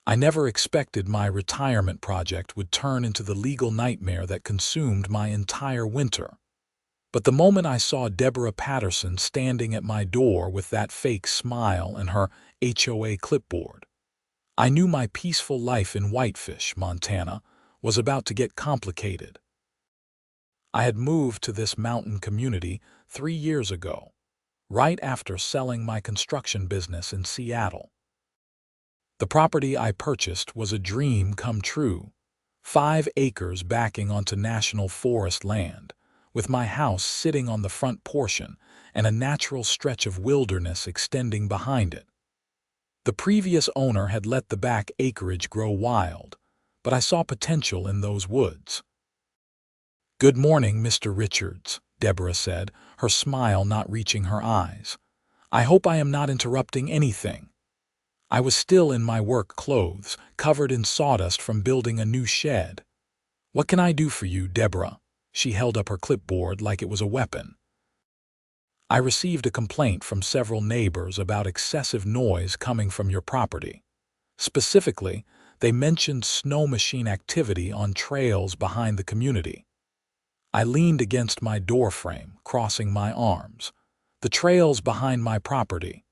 I never expected my retirement project would turn into the legal nightmare that consumed my entire winter. But the moment I saw Deborah Patterson standing at my door with that fake smile and her HOA clipboard, I knew my peaceful life in Whitefish, Montana, was about to get complicated. I had moved to this mountain community 3 years ago, right after selling my construction business in Seattle. The property I purchased was a dream come true, 5 acres backing onto national forest land, with my house sitting on the front portion and a natural stretch of wilderness extending behind it. The previous owner had let the back acreage grow wild, but I saw potential in those woods. "Good morning, Mr. Richards," Deborah said, her smile not reaching her eyes. "I hope I am not interrupting anything." I was still in my work clothes, covered in sawdust from building a new shed. "What can I do for you, Deborah?" She held up her clipboard like it was a weapon. "I received a complaint from several neighbors about excessive noise coming from your property. Specifically, they mentioned snow machine activity on trails behind the community." I leaned against my doorframe, crossing my arms. "The trails behind my property."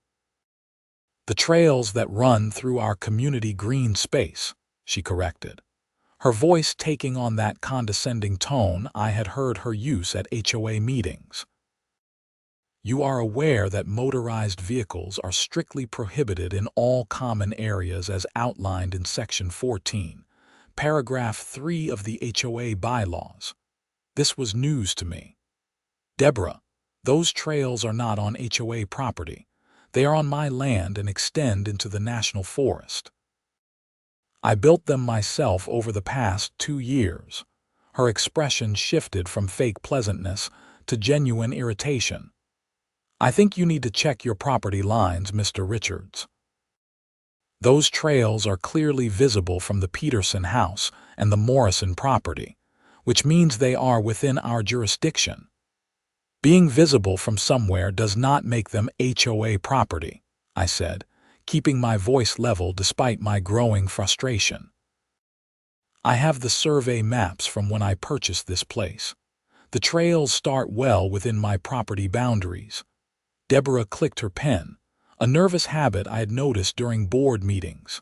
"The trails that run through our community green space," she corrected, her voice taking on that condescending tone I had heard her use at HOA meetings. "You are aware that motorized vehicles are strictly prohibited in all common areas as outlined in Section 14, Paragraph 3 of the HOA bylaws." This was news to me. "Deborah, those trails are not on HOA property. They are on my land and extend into the national forest. I built them myself over the past 2 years." Her expression shifted from fake pleasantness to genuine irritation. "I think you need to check your property lines, Mr. Richards. Those trails are clearly visible from the Peterson house and the Morrison property, which means they are within our jurisdiction. Being visible from somewhere does not make them HOA property," I said, keeping my voice level despite my growing frustration. "I have the survey maps from when I purchased this place. The trails start well within my property boundaries." Deborah clicked her pen, a nervous habit I had noticed during board meetings.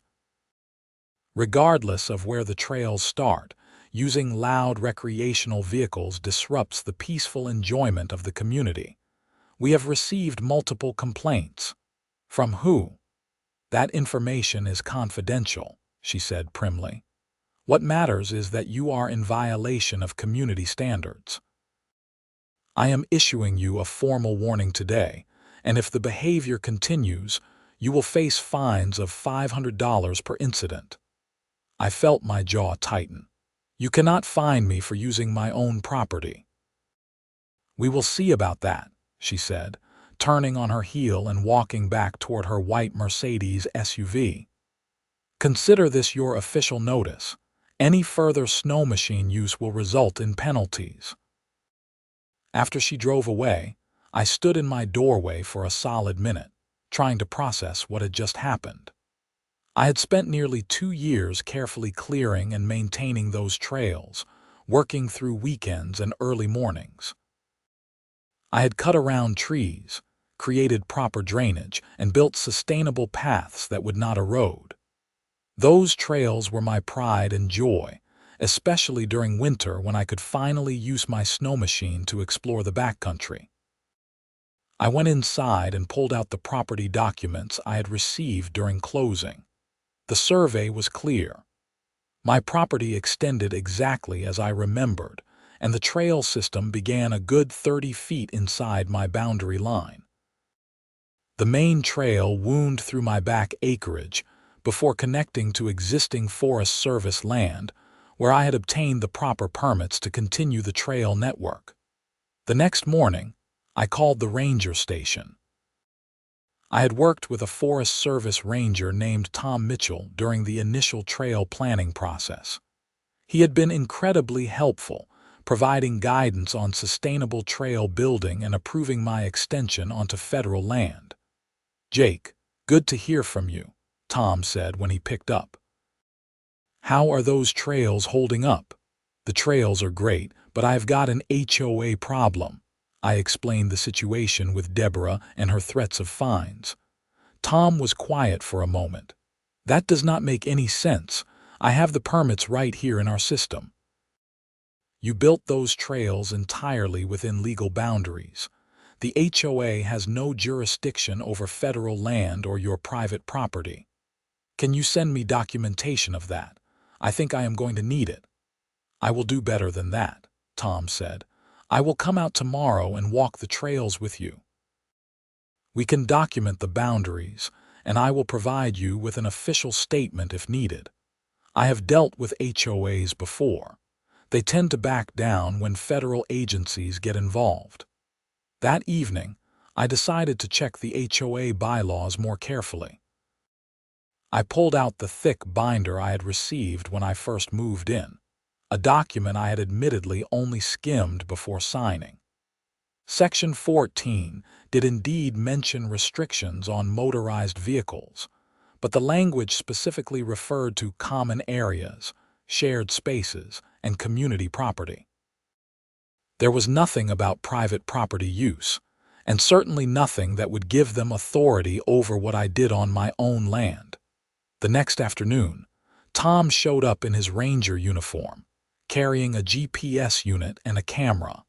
"Regardless of where the trails start, using loud recreational vehicles disrupts the peaceful enjoyment of the community. We have received multiple complaints." "From who?" "That information is confidential," she said primly. "What matters is that you are in violation of community standards. I am issuing you a formal warning today, and if the behavior continues, you will face fines of $500 per incident." I felt my jaw tighten. "You cannot fine me for using my own property." "We will see about that," she said, turning on her heel and walking back toward her white Mercedes SUV. "Consider this your official notice. Any further snow machine use will result in penalties." After she drove away, I stood in my doorway for a solid minute, trying to process what had just happened. I had spent nearly 2 years carefully clearing and maintaining those trails, working through weekends and early mornings. I had cut around trees, created proper drainage, and built sustainable paths that would not erode. Those trails were my pride and joy, especially during winter when I could finally use my snow machine to explore the backcountry. I went inside and pulled out the property documents I had received during closing. The survey was clear. My property extended exactly as I remembered, and the trail system began a good 30 feet inside my boundary line. The main trail wound through my back acreage before connecting to existing Forest Service land, where I had obtained the proper permits to continue the trail network. The next morning, I called the ranger station. I had worked with a Forest Service ranger named Tom Mitchell during the initial trail planning process. He had been incredibly helpful, providing guidance on sustainable trail building and approving my extension onto federal land. "Jake, good to hear from you," Tom said when he picked up. How are those trails holding up? The trails are great, but I've got an HOA problem. I explained the situation with Deborah and her threats of fines. Tom was quiet for a moment. That does not make any sense. I have the permits right here in our system. You built those trails entirely within legal boundaries. The HOA has no jurisdiction over federal land or your private property. Can you send me documentation of that? I think I am going to need it. I will do better than that, Tom said. I will come out tomorrow and walk the trails with you. We can document the boundaries, and I will provide you with an official statement if needed. I have dealt with HOAs before. They tend to back down when federal agencies get involved. That evening, I decided to check the HOA bylaws more carefully. I pulled out the thick binder I had received when I first moved in, a document I had admittedly only skimmed before signing. Section 14 did indeed mention restrictions on motorized vehicles, but the language specifically referred to common areas, shared spaces, and community property. There was nothing about private property use, and certainly nothing that would give them authority over what I did on my own land. The next afternoon, Tom showed up in his ranger uniform, carrying a GPS unit and a camera.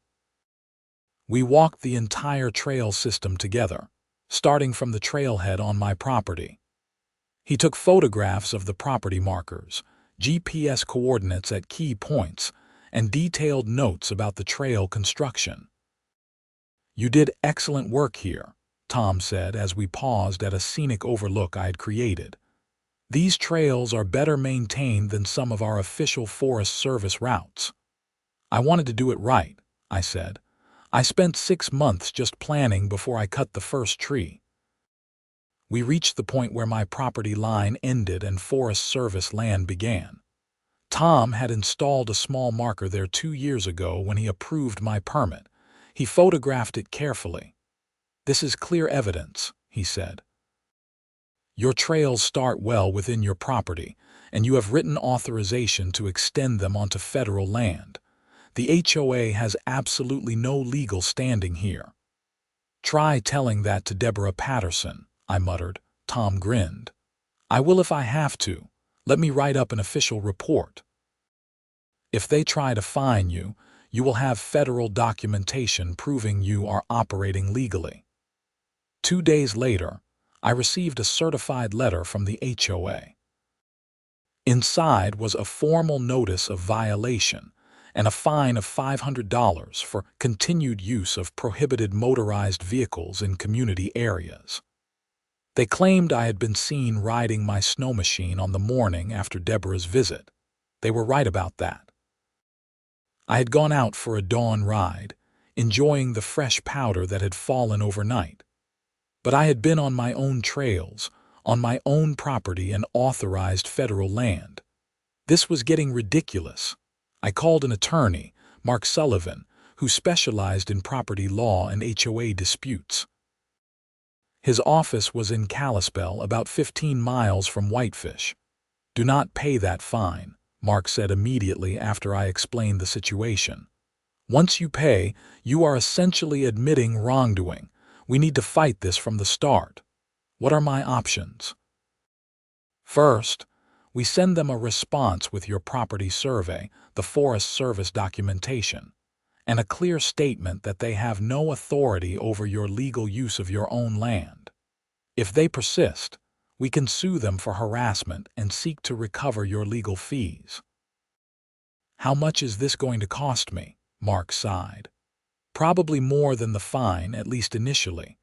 We walked the entire trail system together, starting from the trailhead on my property. He took photographs of the property markers, GPS coordinates at key points, and detailed notes about the trail construction. You did excellent work here, Tom said as we paused at a scenic overlook I had created. These trails are better maintained than some of our official Forest Service routes. I wanted to do it right, I said. I spent 6 months just planning before I cut the first tree. We reached the point where my property line ended and Forest Service land began. Tom had installed a small marker there 2 years ago when he approved my permit. He photographed it carefully. "This is clear evidence," he said. "Your trails start well within your property, and you have written authorization to extend them onto federal land. The HOA has absolutely no legal standing here." "Try telling that to Deborah Patterson," I muttered. Tom grinned. "I will if I have to. Let me write up an official report." "If they try to fine you, you will have federal documentation proving you are operating legally." 2 days later, I received a certified letter from the HOA. Inside was a formal notice of violation and a fine of $500 for continued use of prohibited motorized vehicles in community areas. They claimed I had been seen riding my Snowmachine on the morning after Deborah's visit. They were right about that. I had gone out for a dawn ride, enjoying the fresh powder that had fallen overnight. But I had been on my own trails, on my own property and authorized federal land. This was getting ridiculous. I called an attorney, Mark Sullivan, who specialized in property law and HOA disputes. His office was in Kalispell, about 15 miles from Whitefish. "Do not pay that fine," Mark said immediately after I explained the situation. "Once you pay, you are essentially admitting wrongdoing. We need to fight this from the start. What are my options?" "First, we send them a response with your property survey, the Forest Service documentation, and a clear statement that they have no authority over your legal use of your own land. If they persist, we can sue them for harassment and seek to recover your legal fees." "How much is this going to cost me?" Mark sighed. "Probably more than the fine, at least initially.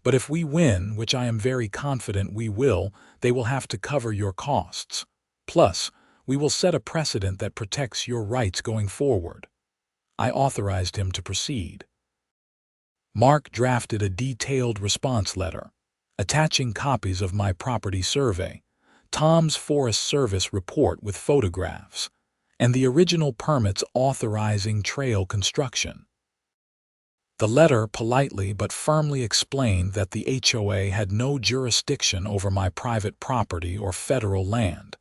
But if we win, which I am very confident we will, they will have to cover your costs. Plus, we will set a precedent that protects your rights going forward." I authorized him to proceed. Mark drafted a detailed response letter, attaching copies of my property survey, Tom's Forest Service report with photographs, and the original permits authorizing trail construction. The letter politely but firmly explained that the HOA had no jurisdiction over my private property or federal land,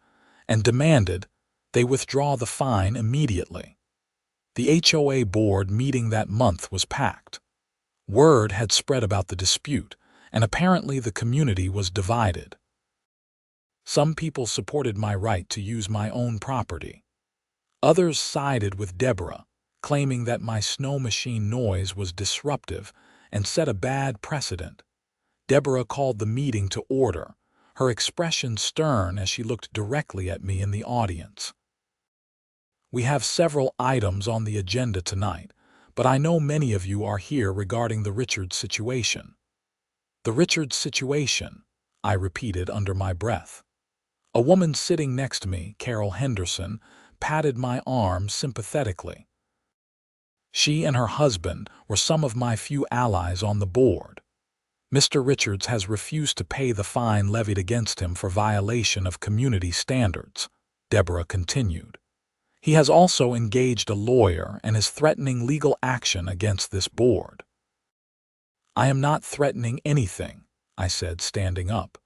and demanded they withdraw the fine immediately. The HOA board meeting that month was packed. Word had spread about the dispute, and apparently the community was divided. Some people supported my right to use my own property. Others sided with Deborah, claiming that my snow machine noise was disruptive and set a bad precedent. Deborah called the meeting to order, her expression stern as she looked directly at me in the audience. We have several items on the agenda tonight, but I know many of you are here regarding the Richards situation. The Richards situation, I repeated under my breath. A woman sitting next to me, Carol Henderson, patted my arm sympathetically. She and her husband were some of my few allies on the board. Mr. Richards has refused to pay the fine levied against him for violation of community standards, Deborah continued. He has also engaged a lawyer and is threatening legal action against this board. I am not threatening anything, I said, standing up.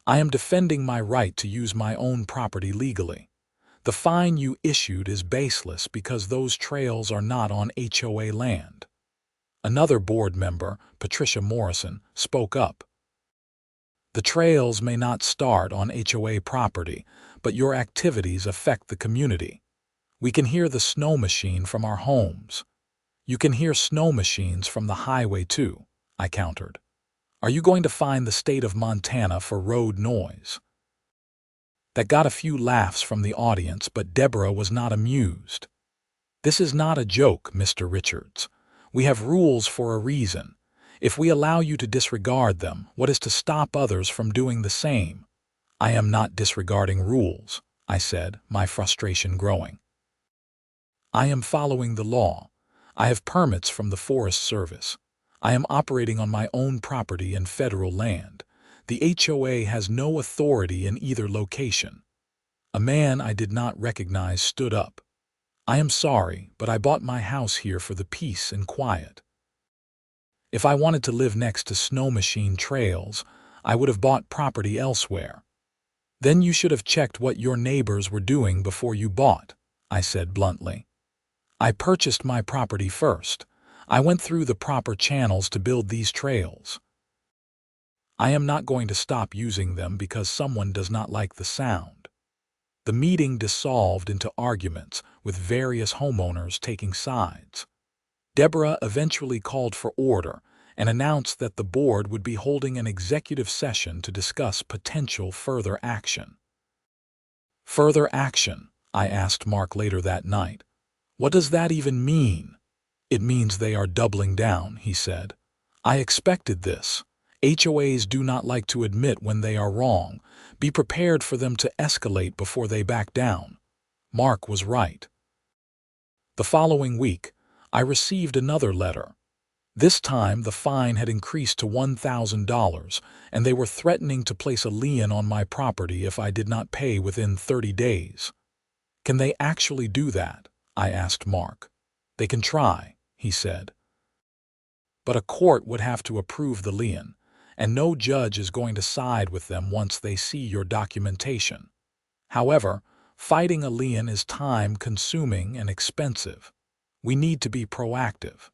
I am defending my right to use my own property legally. The fine you issued is baseless because those trails are not on HOA land. Another board member, Patricia Morrison, spoke up. The trails may not start on HOA property, but your activities affect the community. We can hear the snow machine from our homes. You can hear snow machines from the highway too, I countered. Are you going to fine the state of Montana for road noise? That got a few laughs from the audience, but Deborah was not amused. This is not a joke, Mr. Richards. We have rules for a reason. If we allow you to disregard them, what is to stop others from doing the same? I am not disregarding rules, I said, my frustration growing. I am following the law. I have permits from the Forest Service. I am operating on my own property and federal land. The HOA has no authority in either location. A man I did not recognize stood up. I am sorry, but I bought my house here for the peace and quiet. If I wanted to live next to snow machine trails, I would have bought property elsewhere. Then you should have checked what your neighbors were doing before you bought, I said bluntly. I purchased my property first. I went through the proper channels to build these trails. I am not going to stop using them because someone does not like the sound. The meeting dissolved into arguments, with various homeowners taking sides. Deborah eventually called for order and announced that the board would be holding an executive session to discuss potential further action. Further action? I asked Mark later that night. What does that even mean? It means they are doubling down, he said. I expected this. HOAs do not like to admit when they are wrong. Be prepared for them to escalate before they back down. Mark was right. The following week, I received another letter. This time, the fine had increased to $1,000, and they were threatening to place a lien on my property if I did not pay within 30 days. Can they actually do that? I asked Mark. They can try, he said. But a court would have to approve the lien, and no judge is going to side with them once they see your documentation. However, fighting a lien is time-consuming and expensive. We need to be proactive.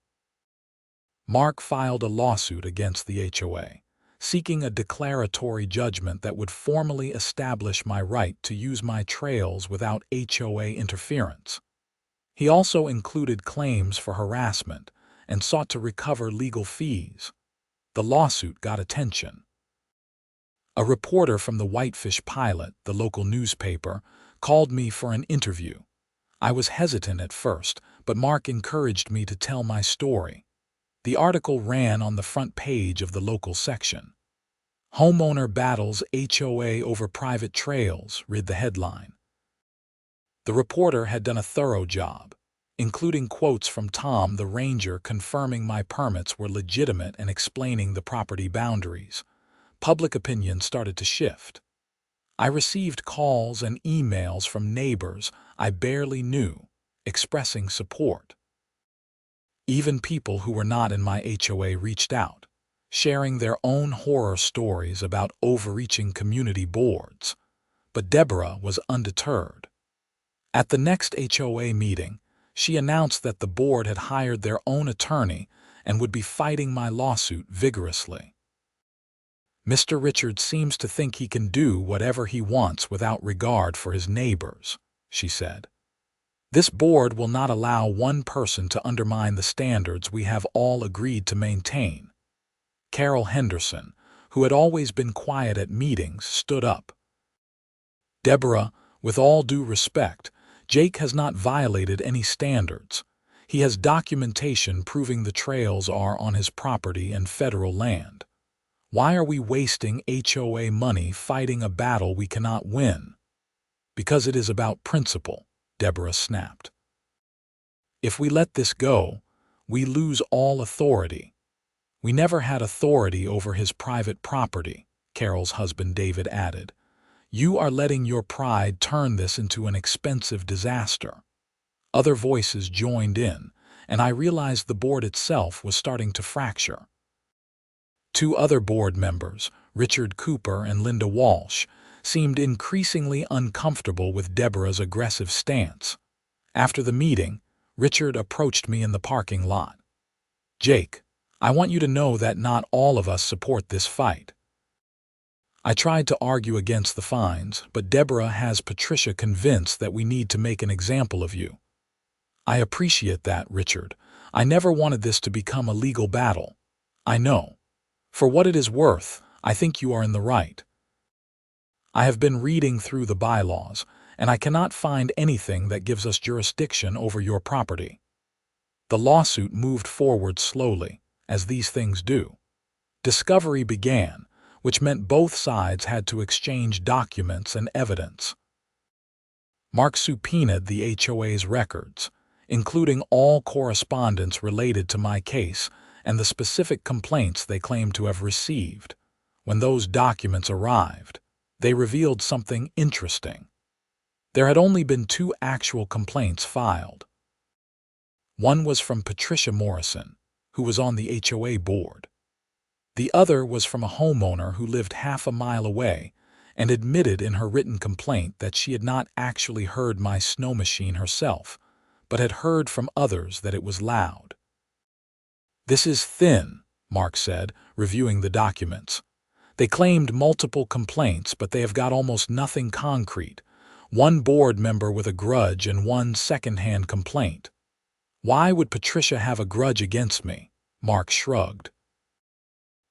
Mark filed a lawsuit against the HOA, seeking a declaratory judgment that would formally establish my right to use my trails without HOA interference. He also included claims for harassment and sought to recover legal fees. The lawsuit got attention. A reporter from the Whitefish Pilot, the local newspaper, called me for an interview. I was hesitant at first, but Mark encouraged me to tell my story. The article ran on the front page of the local section. Homeowner battles HOA over private trails, read the headline. The reporter had done a thorough job, including quotes from Tom the ranger confirming my permits were legitimate and explaining the property boundaries. Public opinion started to shift. I received calls and emails from neighbors I barely knew, expressing support. Even people who were not in my HOA reached out, sharing their own horror stories about overreaching community boards. But Deborah was undeterred. At the next HOA meeting, she announced that the board had hired their own attorney and would be fighting my lawsuit vigorously. Mr. Richard seems to think he can do whatever he wants without regard for his neighbors, she said. This board will not allow one person to undermine the standards we have all agreed to maintain. Carol Henderson, who had always been quiet at meetings, stood up. Deborah, with all due respect, Jake has not violated any standards. He has documentation proving the trails are on his property and federal land. Why are we wasting HOA money fighting a battle we cannot win? Because it is about principle, Deborah snapped. If we let this go, we lose all authority. We never had authority over his private property, Carol's husband David added. You are letting your pride turn this into an expensive disaster. Other voices joined in, and I realized the board itself was starting to fracture. Two other board members, Richard Cooper and Linda Walsh, seemed increasingly uncomfortable with Deborah's aggressive stance. After the meeting, Richard approached me in the parking lot. Jake, I want you to know that not all of us support this fight. I tried to argue against the fines, but Deborah has Patricia convinced that we need to make an example of you. I appreciate that, Richard. I never wanted this to become a legal battle. I know. For what it is worth, I think you are in the right. I have been reading through the bylaws, and I cannot find anything that gives us jurisdiction over your property. The lawsuit moved forward slowly, as these things do. Discovery began, which meant both sides had to exchange documents and evidence. Mark subpoenaed the HOA's records, including all correspondence related to my case and the specific complaints they claimed to have received. When those documents arrived, they revealed something interesting. There had only been 2 actual complaints filed. One was from Patricia Morrison, who was on the HOA board. The other was from a homeowner who lived half a mile away and admitted in her written complaint that she had not actually heard my snow machine herself, but had heard from others that it was loud. This is thin, Mark said, reviewing the documents. They claimed multiple complaints, but they have got almost nothing concrete. One board member with a grudge and one second-hand complaint. Why would Patricia have a grudge against me? Mark shrugged.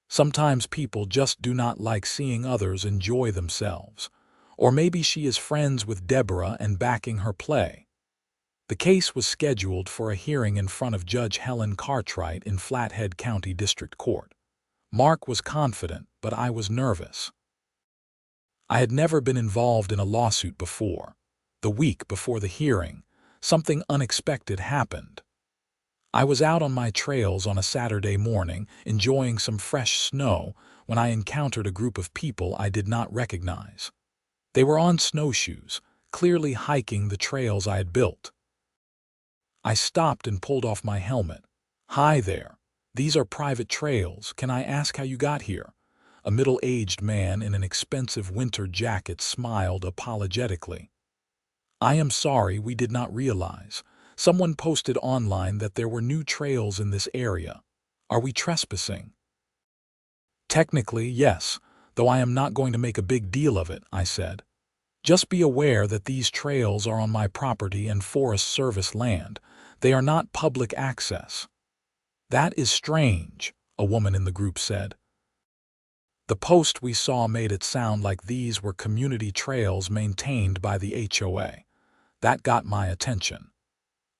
Sometimes people just do not like seeing others enjoy themselves. Or maybe she is friends with Deborah and backing her play. The case was scheduled for a hearing in front of Judge Helen Cartwright in Flathead County District Court. Mark was confident, but I was nervous. I had never been involved in a lawsuit before. The week before the hearing, something unexpected happened. I was out on my trails on a Saturday morning, enjoying some fresh snow, when I encountered a group of people I did not recognize. They were on snowshoes, clearly hiking the trails I had built. I stopped and pulled off my helmet. Hi there. These are private trails. Can I ask how you got here? A middle-aged man in an expensive winter jacket smiled apologetically. I am sorry, we did not realize. Someone posted online that there were new trails in this area. Are we trespassing? Technically, yes, though I am not going to make a big deal of it, I said. Just be aware that these trails are on my property and Forest Service land. They are not public access. That is strange, a woman in the group said. The post we saw made it sound like these were community trails maintained by the HOA. That got my attention.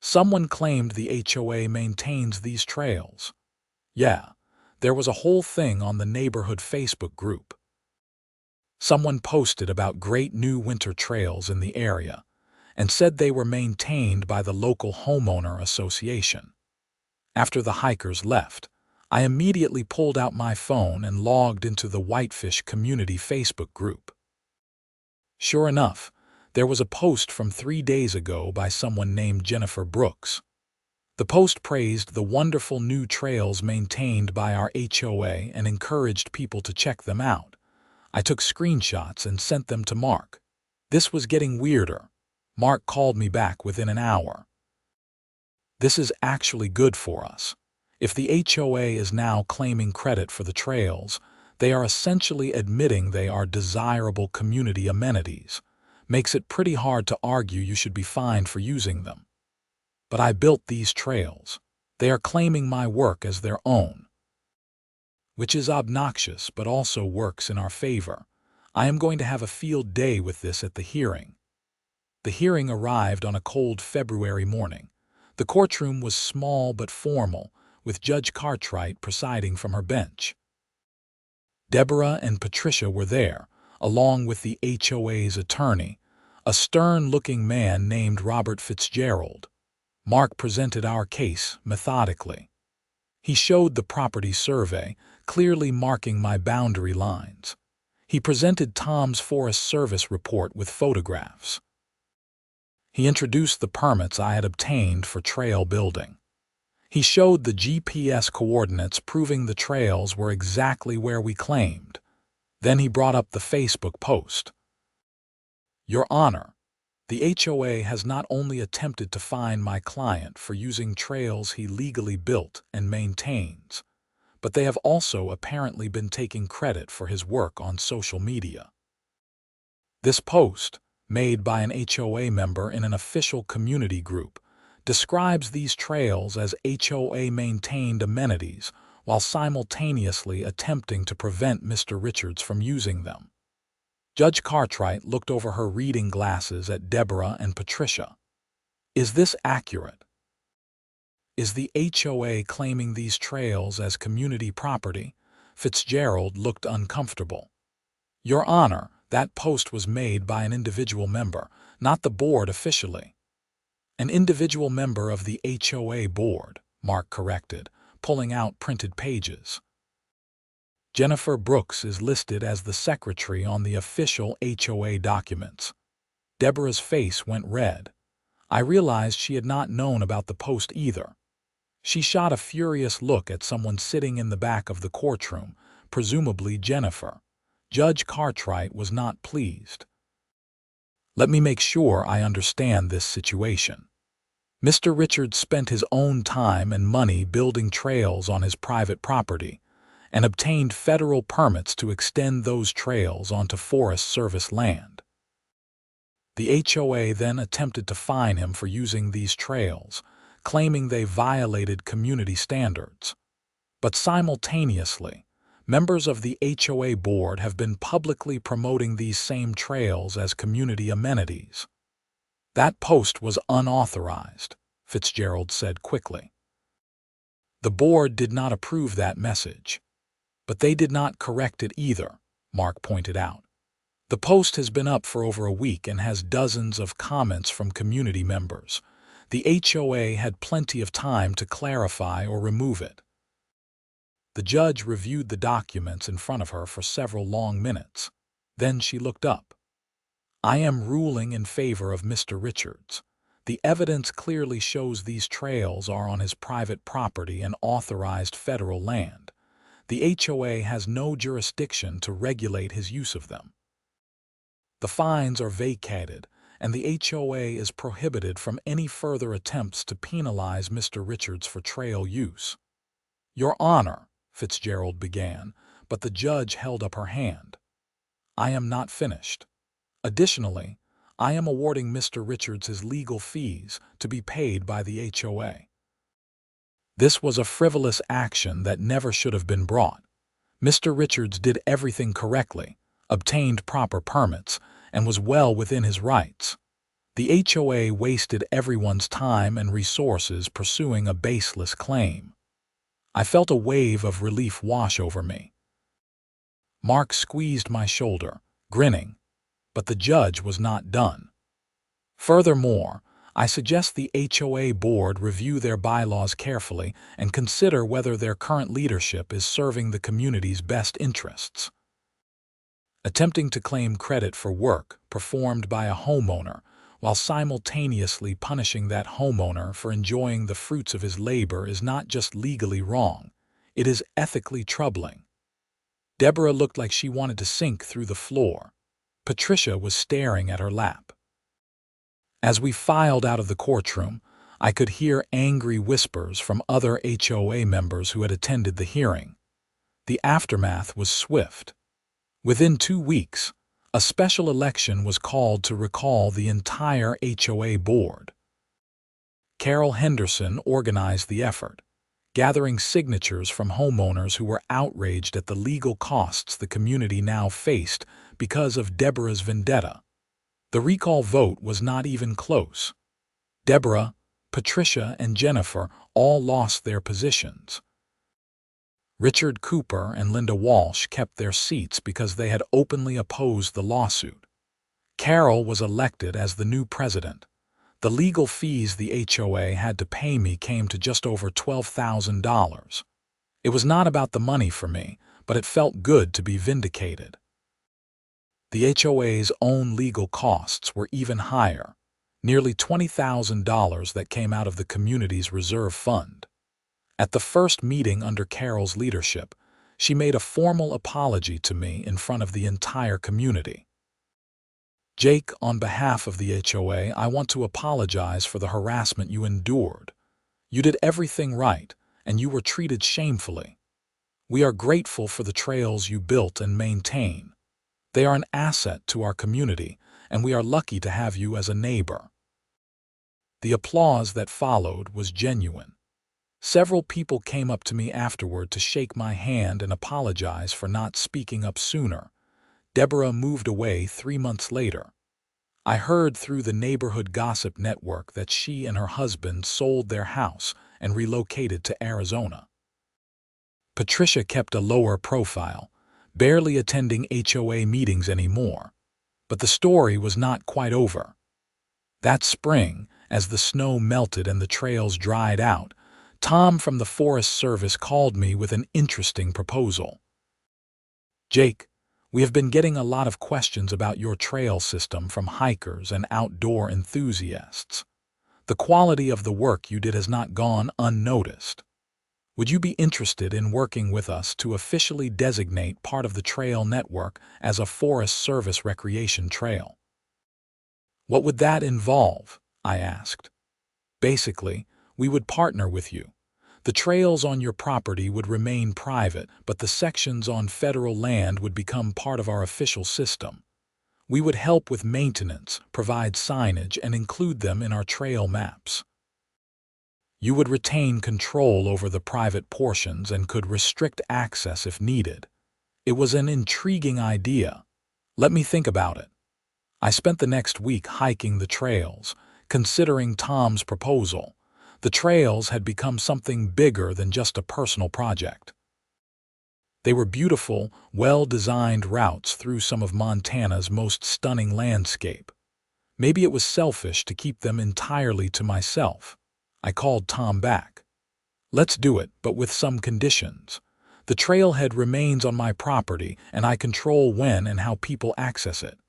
Someone claimed the HOA maintains these trails. Yeah, there was a whole thing on the neighborhood Facebook group. Someone posted about great new winter trails in the area and said they were maintained by the local homeowner association. After the hikers left, I immediately pulled out my phone and logged into the Whitefish Community Facebook group. Sure enough, there was a post from 3 days ago by someone named Jennifer Brooks. The post praised the wonderful new trails maintained by our HOA and encouraged people to check them out. I took screenshots and sent them to Mark. This was getting weirder. Mark called me back within an hour. This is actually good for us. If the HOA is now claiming credit for the trails, they are essentially admitting they are desirable community amenities. Makes it pretty hard to argue you should be fined for using them. But I built these trails. They are claiming my work as their own, which is obnoxious but also works in our favor. I am going to have a field day with this at the hearing. The hearing arrived on a cold February morning. The courtroom was small but formal, with Judge Cartwright presiding from her bench. Deborah and Patricia were there, along with the HOA's attorney, a stern-looking man named Robert Fitzgerald. Mark presented our case methodically. He showed the property survey, clearly marking my boundary lines. He presented Tom's Forest Service report with photographs. He introduced the permits I had obtained for trail building. He showed the GPS coordinates proving the trails were exactly where we claimed. Then he brought up the Facebook post. Your Honor, the HOA has not only attempted to fine my client for using trails he legally built and maintains, but they have also apparently been taking credit for his work on social media. This post, made by an HOA member in an official community group, describes these trails as HOA-maintained amenities while simultaneously attempting to prevent Mr. Richards from using them. Judge Cartwright looked over her reading glasses at Deborah and Patricia. Is this accurate? Is the HOA claiming these trails as community property? Fitzgerald looked uncomfortable. Your Honor, that post was made by an individual member, not the board officially. An individual member of the HOA board, Mark corrected, pulling out printed pages. Jennifer Brooks is listed as the secretary on the official HOA documents. Deborah's face went red. I realized she had not known about the post either. She shot a furious look at someone sitting in the back of the courtroom, presumably Jennifer. Judge Cartwright was not pleased. Let me make sure I understand this situation. Mr. Richards spent his own time and money building trails on his private property and obtained federal permits to extend those trails onto Forest Service land. The HOA then attempted to fine him for using these trails, claiming they violated community standards. But simultaneously, members of the HOA board have been publicly promoting these same trails as community amenities. That post was unauthorized, Fitzgerald said quickly. The board did not approve that message. But they did not correct it either, Mark pointed out. The post has been up for over a week and has dozens of comments from community members. The HOA had plenty of time to clarify or remove it. The judge reviewed the documents in front of her for several long minutes. Then she looked up. I am ruling in favor of Mr. Richards. The evidence clearly shows these trails are on his private property and authorized federal land. The HOA has no jurisdiction to regulate his use of them. The fines are vacated, and the HOA is prohibited from any further attempts to penalize Mr. Richards for trail use. Your Honor, Fitzgerald began, but the judge held up her hand. I am not finished. Additionally, I am awarding Mr. Richards his legal fees to be paid by the HOA. This was a frivolous action that never should have been brought. Mr. Richards did everything correctly, obtained proper permits, and was well within his rights. The HOA wasted everyone's time and resources pursuing a baseless claim. I felt a wave of relief wash over me. Mark squeezed my shoulder, grinning, but the judge was not done. Furthermore, I suggest the HOA board review their bylaws carefully and consider whether their current leadership is serving the community's best interests. Attempting to claim credit for work performed by a homeowner while simultaneously punishing that homeowner for enjoying the fruits of his labor is not just legally wrong, it is ethically troubling. Deborah looked like she wanted to sink through the floor. Patricia was staring at her lap. As we filed out of the courtroom, I could hear angry whispers from other HOA members who had attended the hearing. The aftermath was swift. Within 2 weeks, a special election was called to recall the entire HOA board. Carol Henderson organized the effort, gathering signatures from homeowners who were outraged at the legal costs the community now faced because of Deborah's vendetta. The recall vote was not even close. Deborah, Patricia, and Jennifer all lost their positions. Richard Cooper and Linda Walsh kept their seats because they had openly opposed the lawsuit. Carol was elected as the new president. The legal fees the HOA had to pay me came to just over $12,000. It was not about the money for me, but it felt good to be vindicated. The HOA's own legal costs were even higher, nearly $20,000 that came out of the community's reserve fund. At the first meeting under Carol's leadership, she made a formal apology to me in front of the entire community. "Jake, on behalf of the HOA, I want to apologize for the harassment you endured. You did everything right, and you were treated shamefully. We are grateful for the trails you built and maintain. They are an asset to our community, and we are lucky to have you as a neighbor." The applause that followed was genuine. Several people came up to me afterward to shake my hand and apologize for not speaking up sooner. Deborah moved away 3 months later. I heard through the neighborhood gossip network that she and her husband sold their house and relocated to Arizona. Patricia kept a lower profile, barely attending HOA meetings anymore. But the story was not quite over. That spring, as the snow melted and the trails dried out, Tom from the Forest Service called me with an interesting proposal. "Jake, we have been getting a lot of questions about your trail system from hikers and outdoor enthusiasts. The quality of the work you did has not gone unnoticed. Would you be interested in working with us to officially designate part of the trail network as a Forest Service recreation trail?" "What would that involve?" I asked. "Basically, we would partner with you. The trails on your property would remain private, but the sections on federal land would become part of our official system. We would help with maintenance, provide signage, and include them in our trail maps. You would retain control over the private portions and could restrict access if needed." It was an intriguing idea. Let me think about it. I spent the next week hiking the trails, considering Tom's proposal. The trails had become something bigger than just a personal project. They were beautiful, well-designed routes through some of Montana's most stunning landscape. Maybe it was selfish to keep them entirely to myself. I called Tom back. "Let's do it, but with some conditions. The trailhead remains on my property, and I control when and how people access it.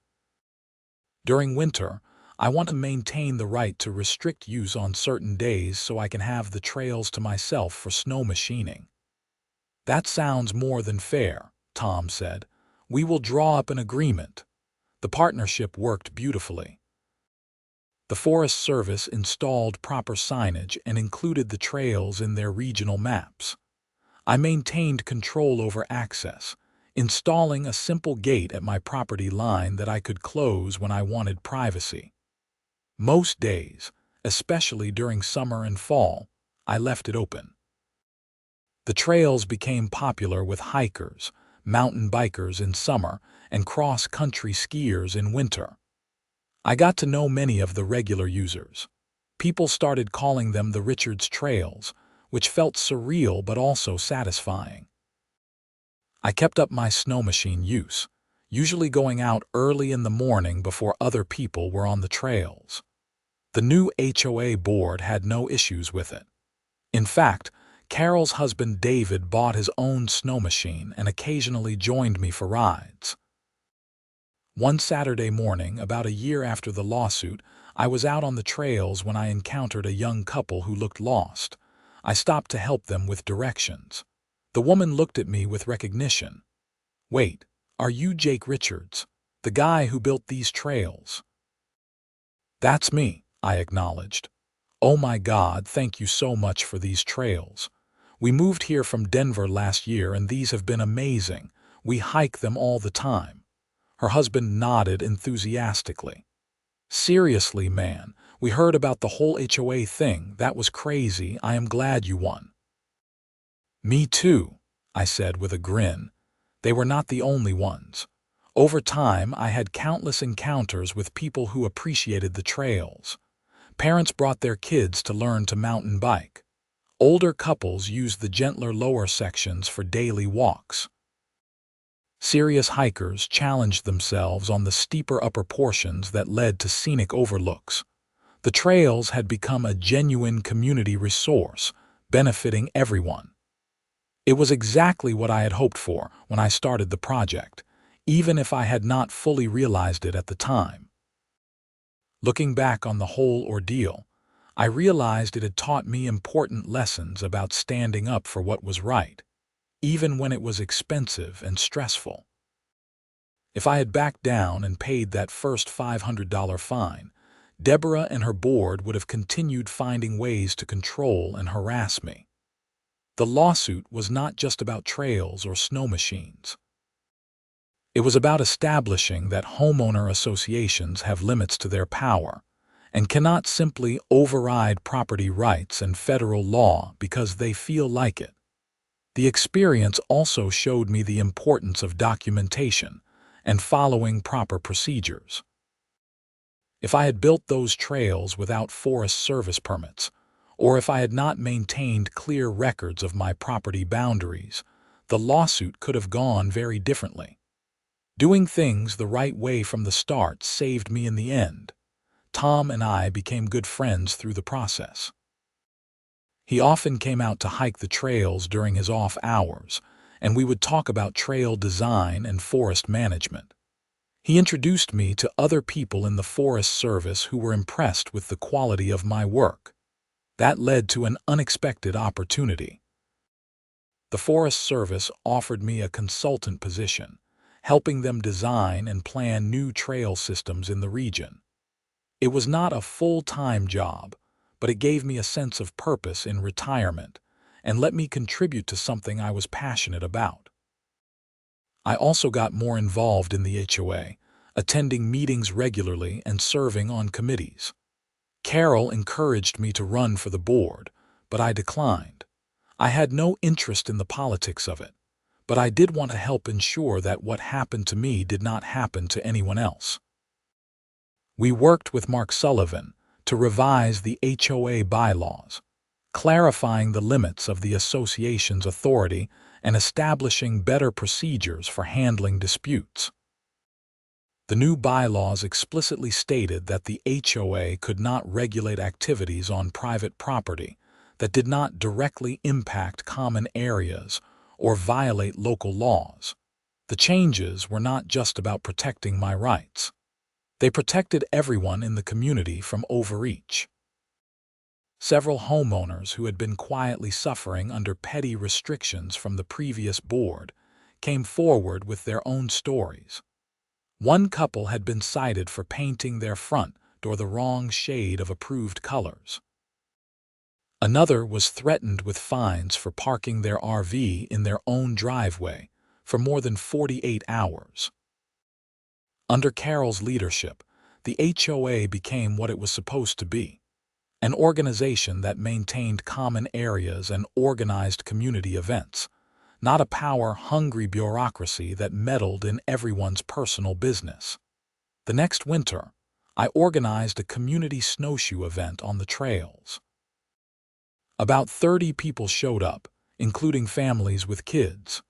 During winter, I want to maintain the right to restrict use on certain days so I can have the trails to myself for snow machining." "That sounds more than fair," Tom said. "We will draw up an agreement." The partnership worked beautifully. The Forest Service installed proper signage and included the trails in their regional maps. I maintained control over access, installing a simple gate at my property line that I could close when I wanted privacy. Most days, especially during summer and fall, I left it open. The trails became popular with hikers, mountain bikers in summer, and cross-country skiers in winter. I got to know many of the regular users. People started calling them the Richards Trails, which felt surreal but also satisfying. I kept up my snow machine use, usually going out early in the morning before other people were on the trails. The new HOA board had no issues with it. In fact, Carol's husband David bought his own snow machine and occasionally joined me for rides. One Saturday morning, about a year after the lawsuit, I was out on the trails when I encountered a young couple who looked lost. I stopped to help them with directions. The woman looked at me with recognition. "Wait, are you Jake Richards, the guy who built these trails?" "That's me," I acknowledged. "Oh my God, thank you so much for these trails. We moved here from Denver last year and these have been amazing. We hike them all the time." Her husband nodded enthusiastically. "Seriously, man, we heard about the whole HOA thing. That was crazy. I am glad you won." "Me too," I said with a grin. They were not the only ones. Over time, I had countless encounters with people who appreciated the trails. Parents brought their kids to learn to mountain bike. Older couples used the gentler lower sections for daily walks. Serious hikers challenged themselves on the steeper upper portions that led to scenic overlooks. The trails had become a genuine community resource, benefiting everyone. It was exactly what I had hoped for when I started the project, even if I had not fully realized it at the time. Looking back on the whole ordeal, I realized it had taught me important lessons about standing up for what was right, even when it was expensive and stressful. If I had backed down and paid that first $500 fine, Deborah and her board would have continued finding ways to control and harass me. The lawsuit was not just about trails or snow machines. It was about establishing that homeowner associations have limits to their power and cannot simply override property rights and federal law because they feel like it. The experience also showed me the importance of documentation and following proper procedures. If I had built those trails without Forest Service permits, or if I had not maintained clear records of my property boundaries, the lawsuit could have gone very differently. Doing things the right way from the start saved me in the end. Tom and I became good friends through the process. He often came out to hike the trails during his off hours, and we would talk about trail design and forest management. He introduced me to other people in the Forest Service who were impressed with the quality of my work. That led to an unexpected opportunity. The Forest Service offered me a consultant position, helping them design and plan new trail systems in the region. It was not a full-time job, but it gave me a sense of purpose in retirement and let me contribute to something I was passionate about. I also got more involved in the HOA, attending meetings regularly and serving on committees. Carol encouraged me to run for the board, but I declined. I had no interest in the politics of it, but I did want to help ensure that what happened to me did not happen to anyone else. We worked with Mark Sullivan to revise the HOA bylaws, clarifying the limits of the association's authority and establishing better procedures for handling disputes. The new bylaws explicitly stated that the HOA could not regulate activities on private property that did not directly impact common areas or violate local laws. The changes were not just about protecting my rights. They protected everyone in the community from overreach. Several homeowners who had been quietly suffering under petty restrictions from the previous board came forward with their own stories. One couple had been cited for painting their front door the wrong shade of approved colors. Another was threatened with fines for parking their RV in their own driveway for more than 48 hours. Under Carol's leadership, the HOA became what it was supposed to be, an organization that maintained common areas and organized community events, not a power-hungry bureaucracy that meddled in everyone's personal business. The next winter, I organized a community snowshoe event on the trails. About 30 people showed up, including families with kids.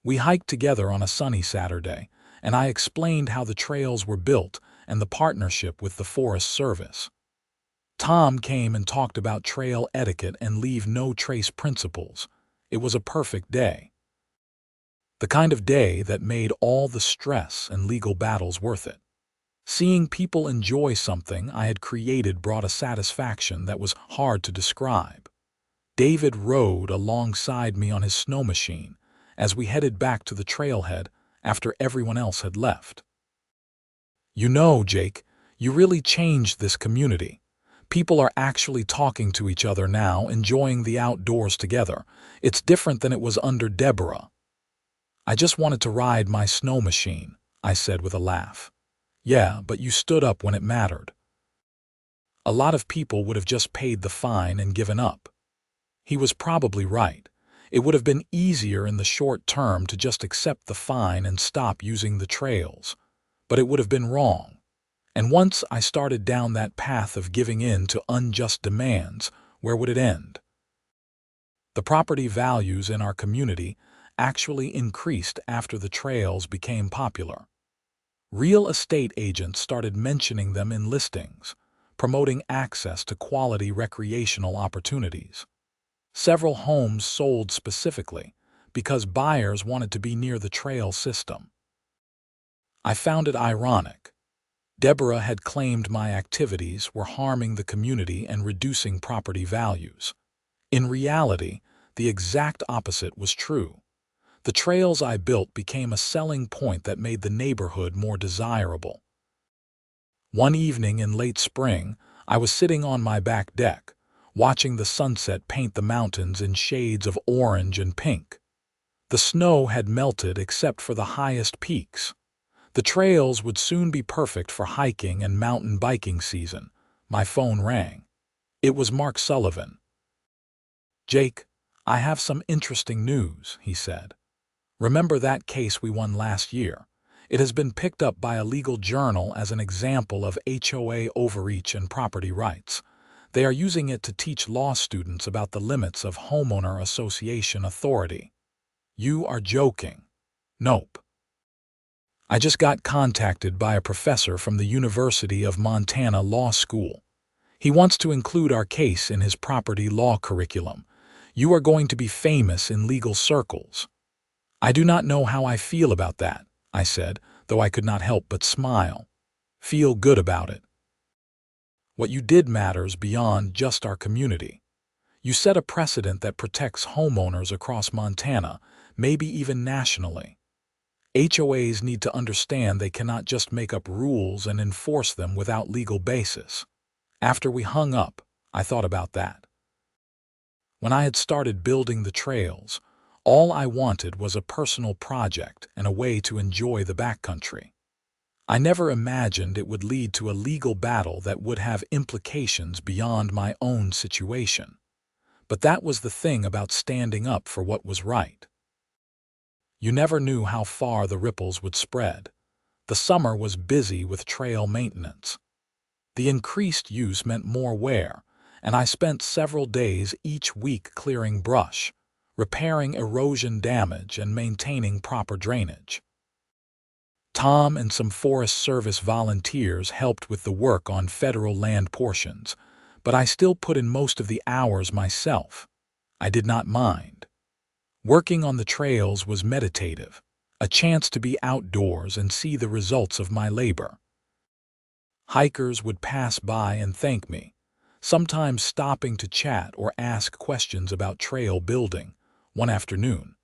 We hiked together on a sunny Saturday, and I explained how the trails were built and the partnership with the Forest Service. Tom came and talked about trail etiquette and leave no trace principles. It was a perfect day. The kind of day that made all the stress and legal battles worth it. Seeing people enjoy something I had created brought a satisfaction that was hard to describe. David rode alongside me on his snow machine as we headed back to the trailhead after everyone else had left. "You know, Jake, You really changed this community. People are actually talking to each other now, enjoying the outdoors together. It's different than it was under Deborah. I just wanted to ride my snow machine, I said with a laugh. Yeah, but you stood up when it mattered. A lot of people would have just paid the fine and given up. He was probably right. It would have been easier in the short term to just accept the fine and stop using the trails. But it would have been wrong. And once I started down that path of giving in to unjust demands, where would it end? The property values in our community actually increased after the trails became popular. Real estate agents started mentioning them in listings, promoting access to quality recreational opportunities. Several homes sold specifically because buyers wanted to be near the trail system. I found it ironic. Deborah had claimed my activities were harming the community and reducing property values. In reality, the exact opposite was true. The trails I built became a selling point that made the neighborhood more desirable. One evening in late spring, I was sitting on my back deck, watching the sunset paint the mountains in shades of orange and pink. The snow had melted except for the highest peaks. The trails would soon be perfect for hiking and mountain biking season. My phone rang. It was Mark Sullivan. "Jake, I have some interesting news," he said. "Remember that case we won last year? It has been picked up by a legal journal as an example of HOA overreach and property rights. They are using it to teach law students about the limits of homeowner association authority." "You are joking." "Nope. I just got contacted by a professor from the University of Montana Law School. He wants to include our case in his property law curriculum. You are going to be famous in legal circles." "I do not know how I feel about that," I said, though I could not help but smile. "Feel good about it. What you did matters beyond just our community. You set a precedent that protects homeowners across Montana, maybe even nationally. HOAs need to understand they cannot just make up rules and enforce them without legal basis." After we hung up, I thought about that. When I had started building the trails, all I wanted was a personal project and a way to enjoy the backcountry. I never imagined it would lead to a legal battle that would have implications beyond my own situation. But that was the thing about standing up for what was right. You never knew how far the ripples would spread. The summer was busy with trail maintenance. The increased use meant more wear, and I spent several days each week clearing brush, repairing erosion damage, and maintaining proper drainage. Tom and some Forest Service volunteers helped with the work on federal land portions, but I still put in most of the hours myself. I did not mind. Working on the trails was meditative, a chance to be outdoors and see the results of my labor. Hikers would pass by and thank me, sometimes stopping to chat or ask questions about trail building. One afternoon,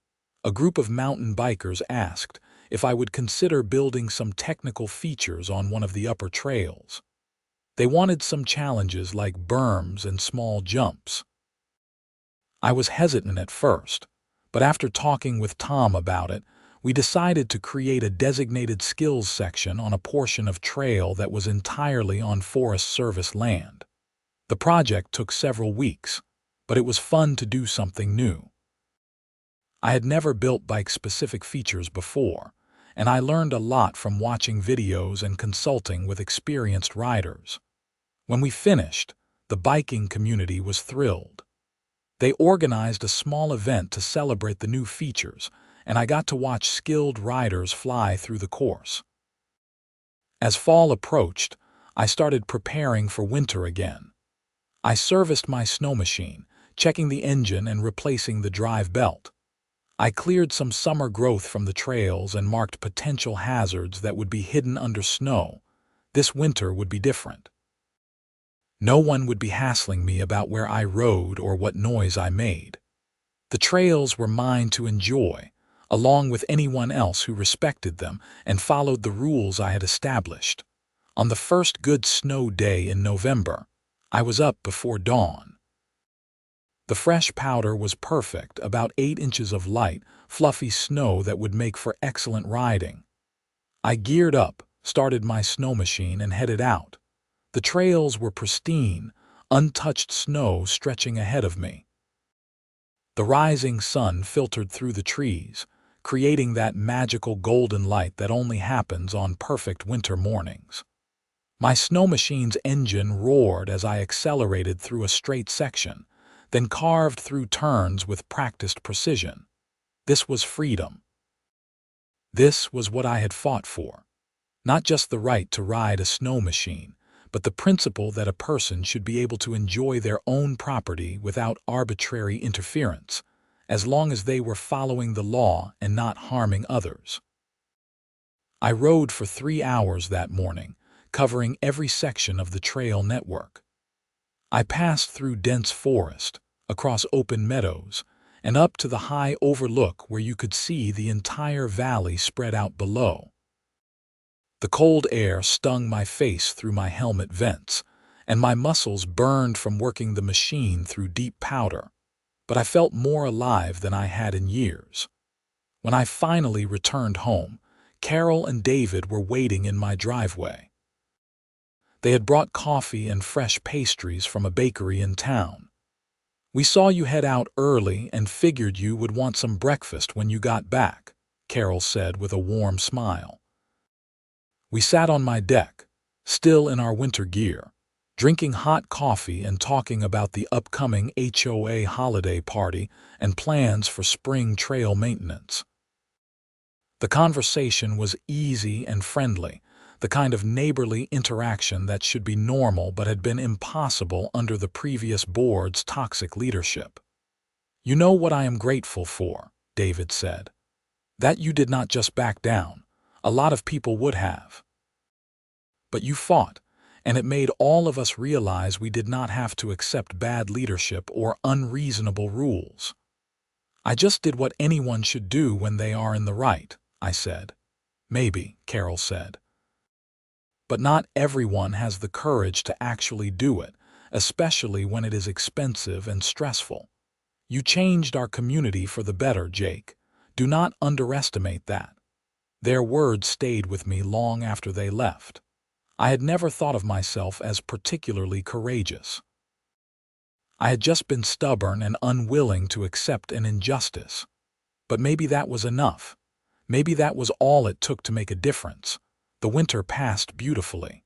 a group of mountain bikers asked if I would consider building some technical features on one of the upper trails. They wanted some challenges like berms and small jumps. I was hesitant at first, but after talking with Tom about it, we decided to create a designated skills section on a portion of trail that was entirely on Forest Service land. The project took several weeks, but it was fun to do something new. I had never built bike-specific features before, and I learned a lot from watching videos and consulting with experienced riders. When we finished, the biking community was thrilled. They organized a small event to celebrate the new features, and I got to watch skilled riders fly through the course. As fall approached, I started preparing for winter again. I serviced my snow machine, checking the engine and replacing the drive belt. I cleared some summer growth from the trails and marked potential hazards that would be hidden under snow. This winter would be different. No one would be hassling me about where I rode or what noise I made. The trails were mine to enjoy, along with anyone else who respected them and followed the rules I had established. On the first good snow day in November, I was up before dawn. The fresh powder was perfect, about 8 inches of light, fluffy snow that would make for excellent riding. I geared up, started my snow machine, and headed out. The trails were pristine, untouched snow stretching ahead of me. The rising sun filtered through the trees, creating that magical golden light that only happens on perfect winter mornings. My snow machine's engine roared as I accelerated through a straight section, then carved through turns with practiced precision. This was freedom. This was what I had fought for. Not just the right to ride a snow machine, but the principle that a person should be able to enjoy their own property without arbitrary interference, as long as they were following the law and not harming others. I rode for 3 hours that morning, covering every section of the trail network. I passed through dense forest, across open meadows, and up to the high overlook where you could see the entire valley spread out below. The cold air stung my face through my helmet vents, and my muscles burned from working the machine through deep powder, but I felt more alive than I had in years. When I finally returned home, Carol and David were waiting in my driveway. They had brought coffee and fresh pastries from a bakery in town. "We saw you head out early and figured you would want some breakfast when you got back," Carol said with a warm smile. We sat on my deck, still in our winter gear, drinking hot coffee and talking about the upcoming HOA holiday party and plans for spring trail maintenance. The conversation was easy and friendly, the kind of neighborly interaction that should be normal but had been impossible under the previous board's toxic leadership. "You know what I am grateful for," David said. "That you did not just back down. A lot of people would have. But you fought, and it made all of us realize we did not have to accept bad leadership or unreasonable rules." "I just did what anyone should do when they are in the right," I said. "Maybe," Carol said. "But not everyone has the courage to actually do it, especially when it is expensive and stressful. You changed our community for the better, Jake. Do not underestimate that." Their words stayed with me long after they left. I had never thought of myself as particularly courageous. I had just been stubborn and unwilling to accept an injustice. But maybe that was enough. Maybe that was all it took to make a difference. The winter passed beautifully.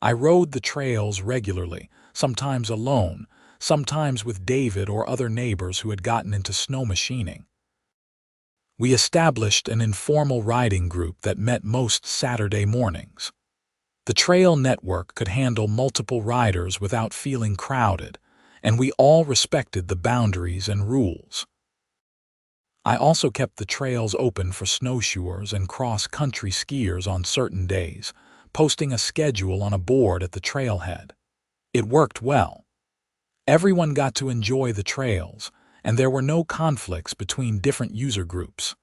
I rode the trails regularly, sometimes alone, sometimes with David or other neighbors who had gotten into snow machining. We established an informal riding group that met most Saturday mornings. The trail network could handle multiple riders without feeling crowded, and we all respected the boundaries and rules. I also kept the trails open for snowshoers and cross-country skiers on certain days, posting a schedule on a board at the trailhead. It worked well. Everyone got to enjoy the trails, and there were no conflicts between different user groups.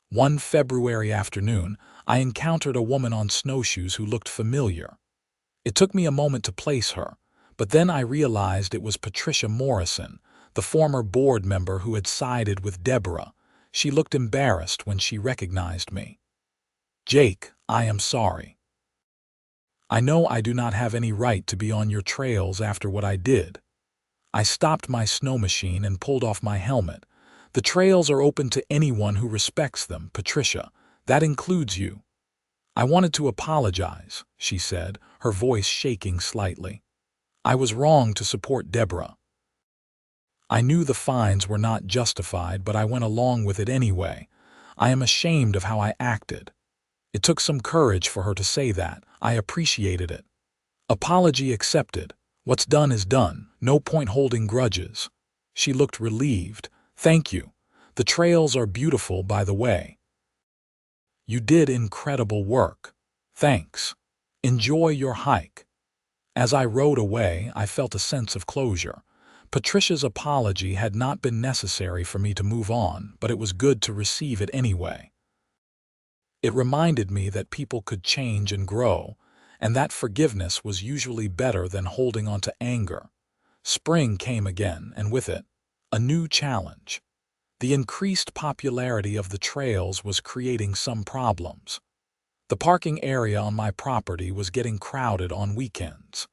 One February afternoon, I encountered a woman on snowshoes who looked familiar. It took me a moment to place her, but then I realized it was Patricia Morrison, the former board member who had sided with Deborah. She looked embarrassed when she recognized me. "Jake, I am sorry. I know I do not have any right to be on your trails after what I did." I stopped my snow machine and pulled off my helmet. "The trails are open to anyone who respects them, Patricia. That includes you." "I wanted to apologize," she said, her voice shaking slightly. "I was wrong to support Deborah. I knew the fines were not justified, but I went along with it anyway. I am ashamed of how I acted." It took some courage for her to say that. I appreciated it. "Apology accepted. What's done is done. No point holding grudges." She looked relieved. "Thank you. The trails are beautiful, by the way." "You did incredible work. Thanks. Enjoy your hike." As I rode away, I felt a sense of closure. Patricia's apology had not been necessary for me to move on, but it was good to receive it anyway. It reminded me that people could change and grow, and that forgiveness was usually better than holding on to anger. Spring came again, and with it, a new challenge. The increased popularity of the trails was creating some problems. The parking area on my property was getting crowded on weekends.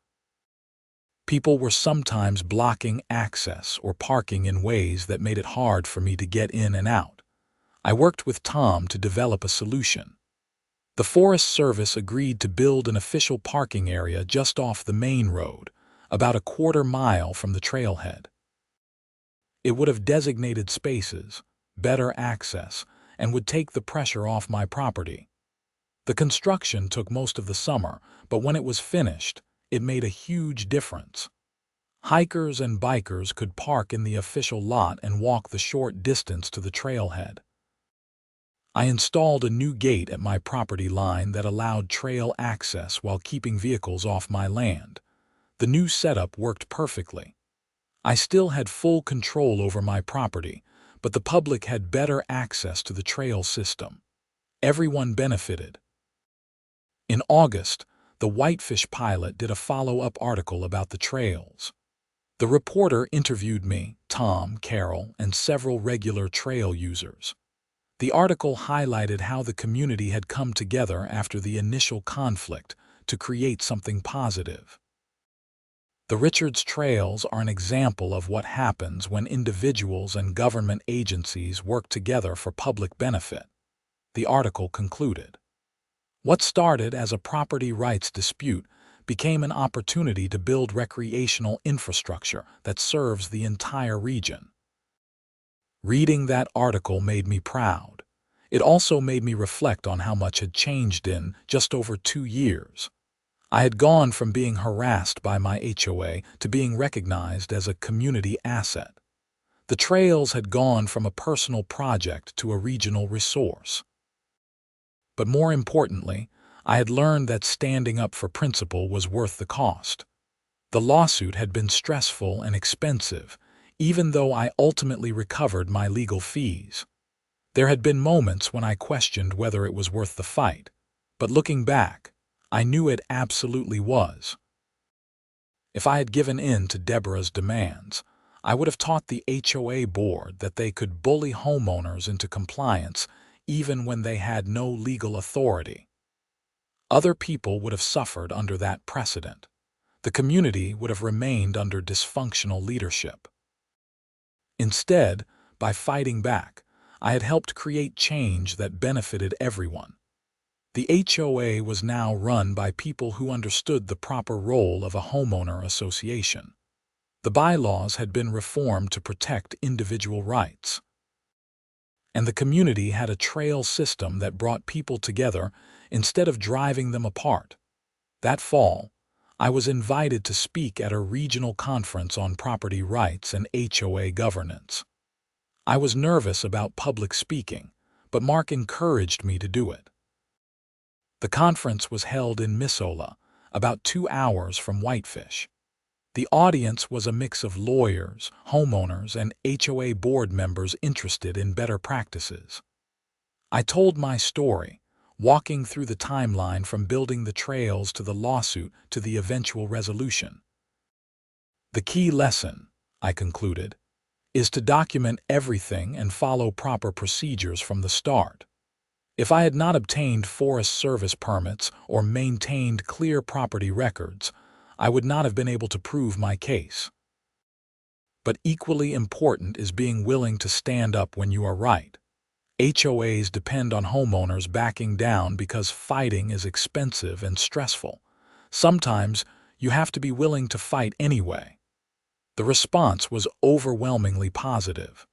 People were sometimes blocking access or parking in ways that made it hard for me to get in and out. I worked with Tom to develop a solution. The Forest Service agreed to build an official parking area just off the main road, about a quarter-mile from the trailhead. It would have designated spaces, better access, and would take the pressure off my property. The construction took most of the summer, but when it was finished, it made a huge difference. Hikers and bikers could park in the official lot and walk the short distance to the trailhead. I installed a new gate at my property line that allowed trail access while keeping vehicles off my land. The new setup worked perfectly. I still had full control over my property, but the public had better access to the trail system. Everyone benefited. In August, the Whitefish Pilot did a follow-up article about the trails. The reporter interviewed me, Tom, Carol, and several regular trail users. The article highlighted how the community had come together after the initial conflict to create something positive. The Richards Trails are an example of what happens when individuals and government agencies work together for public benefit. The article concluded. What started as a property rights dispute became an opportunity to build recreational infrastructure that serves the entire region. Reading that article made me proud. It also made me reflect on how much had changed in just over 2 years. I had gone from being harassed by my HOA to being recognized as a community asset. The trails had gone from a personal project to a regional resource. But more importantly, I had learned that standing up for principle was worth the cost. The lawsuit had been stressful and expensive, even though I ultimately recovered my legal fees. There had been moments when I questioned whether it was worth the fight, but looking back, I knew it absolutely was. If I had given in to Deborah's demands, I would have taught the HOA board that they could bully homeowners into compliance even when they had no legal authority. Other people would have suffered under that precedent. The community would have remained under dysfunctional leadership. Instead, by fighting back, I had helped create change that benefited everyone. The HOA was now run by people who understood the proper role of a homeowner association. The bylaws had been reformed to protect individual rights. And the community had a trail system that brought people together instead of driving them apart. That fall, I was invited to speak at a regional conference on property rights and HOA governance. I was nervous about public speaking, but Mark encouraged me to do it. The conference was held in Missoula, about 2 hours from Whitefish. The audience was a mix of lawyers, homeowners, and HOA board members interested in better practices. I told my story, walking through the timeline from building the trails to the lawsuit to the eventual resolution. The key lesson, I concluded, is to document everything and follow proper procedures from the start. If I had not obtained Forest Service permits or maintained clear property records, I would not have been able to prove my case. But equally important is being willing to stand up when you are right. HOAs depend on homeowners backing down because fighting is expensive and stressful. Sometimes you have to be willing to fight anyway. The response was overwhelmingly positive.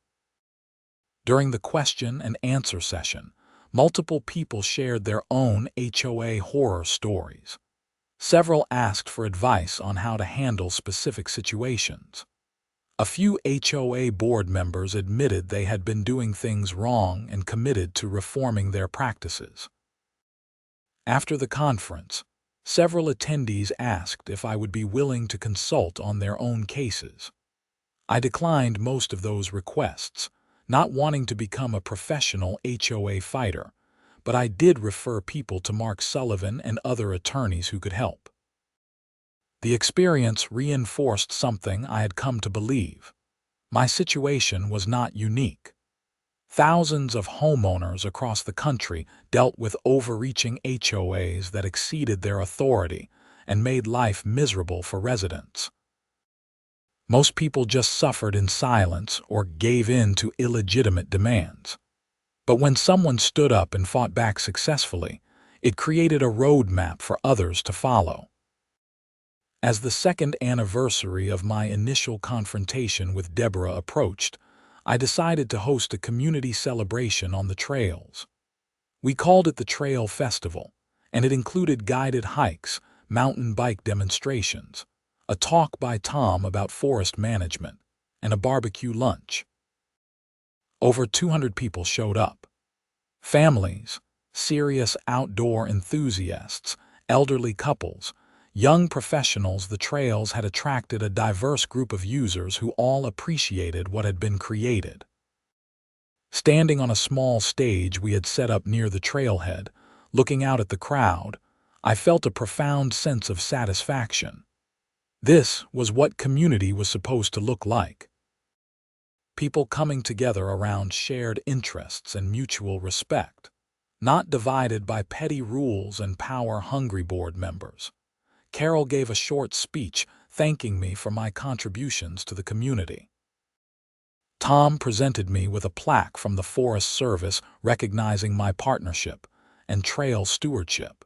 During the question and answer session, multiple people shared their own HOA horror stories. Several asked for advice on how to handle specific situations. A few HOA board members admitted they had been doing things wrong and committed to reforming their practices. After the conference, several attendees asked if I would be willing to consult on their own cases. I declined most of those requests, not wanting to become a professional HOA fighter, but I did refer people to Mark Sullivan and other attorneys who could help. The experience reinforced something I had come to believe. My situation was not unique. Thousands of homeowners across the country dealt with overreaching HOAs that exceeded their authority and made life miserable for residents. Most people just suffered in silence or gave in to illegitimate demands. But when someone stood up and fought back successfully, it created a roadmap for others to follow. As the second anniversary of my initial confrontation with Deborah approached, I decided to host a community celebration on the trails. We called it the Trail Festival, and it included guided hikes, mountain bike demonstrations, a talk by Tom about forest management, and a barbecue lunch. Over 200 people showed up. Families, serious outdoor enthusiasts, elderly couples, young professionals. The trails had attracted a diverse group of users who all appreciated what had been created. Standing on a small stage we had set up near the trailhead, looking out at the crowd, I felt a profound sense of satisfaction. This was what community was supposed to look like. People coming together around shared interests and mutual respect, not divided by petty rules and power-hungry board members. Carol gave a short speech thanking me for my contributions to the community. Tom presented me with a plaque from the Forest Service recognizing my partnership and trail stewardship.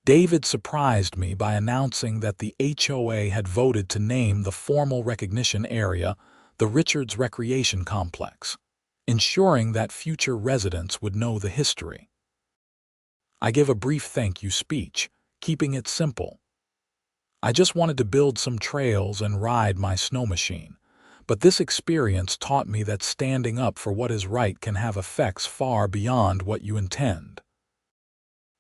David surprised me by announcing that the HOA had voted to name the formal recognition area the Richards Recreation Complex, ensuring that future residents would know the history. I gave a brief thank you speech, keeping it simple. I just wanted to build some trails and ride my snow machine, but this experience taught me that standing up for what is right can have effects far beyond what you intend.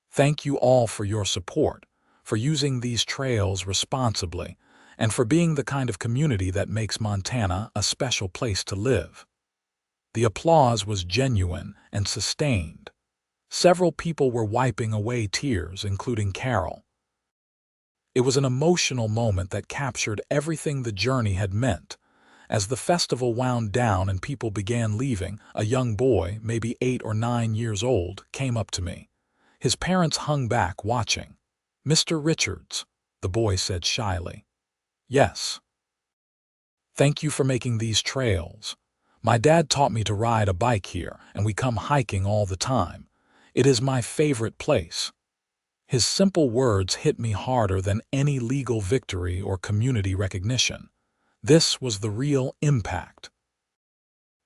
Thank you all for your support, for using these trails responsibly, and for being the kind of community that makes Montana a special place to live. The applause was genuine and sustained. Several people were wiping away tears, including Carol. It was an emotional moment that captured everything the journey had meant. As the festival wound down and people began leaving, a young boy, maybe 8 or 9 years old, came up to me. His parents hung back, watching. "Mr. Richards," the boy said shyly. "Yes. Thank you for making these trails. My dad taught me to ride a bike here, and we come hiking all the time. It is my favorite place." His simple words hit me harder than any legal victory or community recognition. This was the real impact.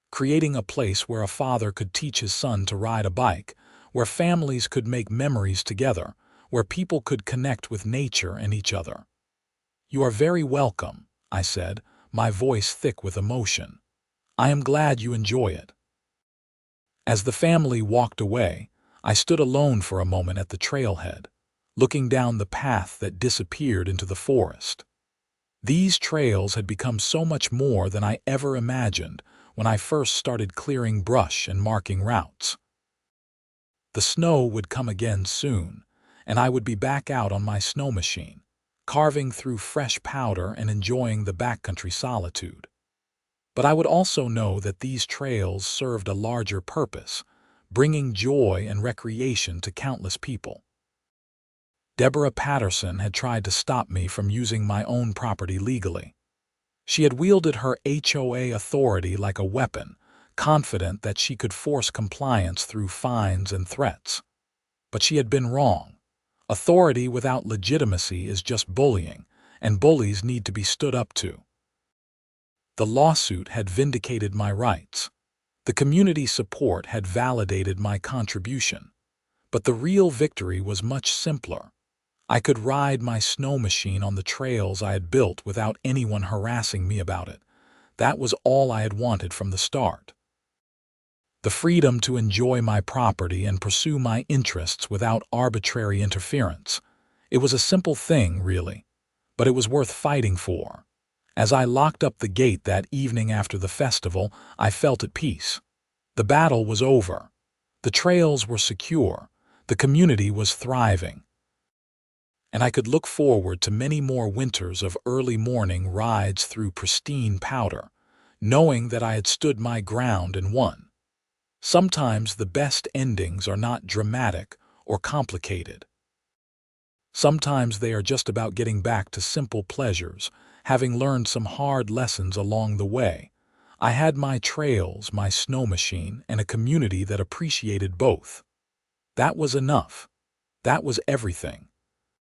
Creating a place where a father could teach his son to ride a bike, where families could make memories together, where people could connect with nature and each other. "You are very welcome," I said, my voice thick with emotion. "I am glad you enjoy it." As the family walked away, I stood alone for a moment at the trailhead, looking down the path that disappeared into the forest. These trails had become so much more than I ever imagined when I first started clearing brush and marking routes. The snow would come again soon, and I would be back out on my snow machine, carving through fresh powder and enjoying the backcountry solitude. But I would also know that these trails served a larger purpose, bringing joy and recreation to countless people. Deborah Patterson had tried to stop me from using my own property legally. She had wielded her HOA authority like a weapon, confident that she could force compliance through fines and threats. But she had been wrong. Authority without legitimacy is just bullying, and bullies need to be stood up to. The lawsuit had vindicated my rights. The community support had validated my contribution. But the real victory was much simpler. I could ride my snow machine on the trails I had built without anyone harassing me about it. That was all I had wanted from the start. The freedom to enjoy my property and pursue my interests without arbitrary interference. It was a simple thing, really, but it was worth fighting for. As I locked up the gate that evening after the festival, I felt at peace. The battle was over. The trails were secure, the community was thriving, and I could look forward to many more winters of early morning rides through pristine powder, knowing that I had stood my ground and won. Sometimes the best endings are not dramatic or complicated. Sometimes they are just about getting back to simple pleasures, having learned some hard lessons along the way. I had my trails, my snow machine, and a community that appreciated both. That was enough. That was everything.